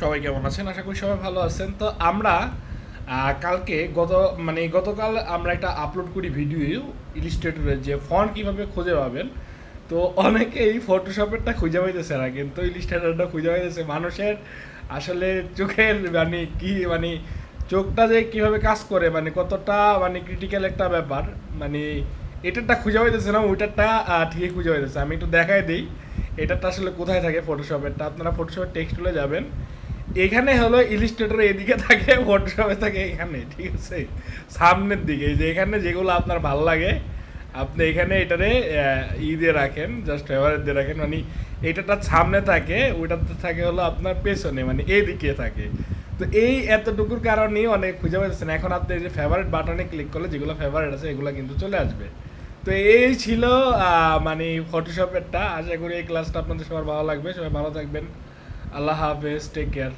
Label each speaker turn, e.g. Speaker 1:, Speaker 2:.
Speaker 1: সবাই কেমন আছেন? আশা করি সবাই ভালো আছেন। তো আমরা কালকে গতকাল আমরা একটা আপলোড করি ভিডিও ইলিস্ট্রেটরের যে ফন্ট কিভাবে খুঁজে পাবেন। তো অনেকেই ফটোশপেরটা খুঁজে পাইতেছে না, কিন্তু ইলিস্ট্রেটরটা খুঁজে পাইতেছে। মানুষের আসলে চোখের চোখটা যে কিভাবে কাজ করে, কতটা ক্রিটিক্যাল একটা ব্যাপার। মানে এটারটা খুঁজে পাইতেছে না, ওইটারটা ঠিকই খুঁজে পাইতেছে। আমি একটু দেখাই দিই এটারটা আসলে কোথায় থাকে ফটোশপেরটা। আপনারা ফটোশপের টেক্সট তুলে যাবেন, এখানে হলো ইলিস্ট্রেটর এদিকে থাকে, ফটোশপে থাকে এখানে, ঠিক আছে, সামনের দিকে। এই যে এখানে যেগুলো আপনার ভালো লাগে আপনি এখানে এটারে দিয়ে রাখেন, জাস্ট ফেভারিট দিয়ে রাখেন। এটাটা সামনে থাকে, ওইটাতে থাকে হলো আপনার পেছনে, এইদিকে থাকে। তো এই এতটুকুর কারণেই অনেক খুঁজে পাচ্ছেন। এখন আপনি এই যে ফেভারিট বাটনে ক্লিক করলে যেগুলো ফেভারিট আছে এগুলো কিন্তু চলে আসবে। তো এই ছিল ফটোশপেরটা। আশা করি এই ক্লাসটা আপনাদের সবার ভালো লাগবে। সবাই ভালো থাকবেন। আল্লাহ হাফেজ, টেক কেয়ার।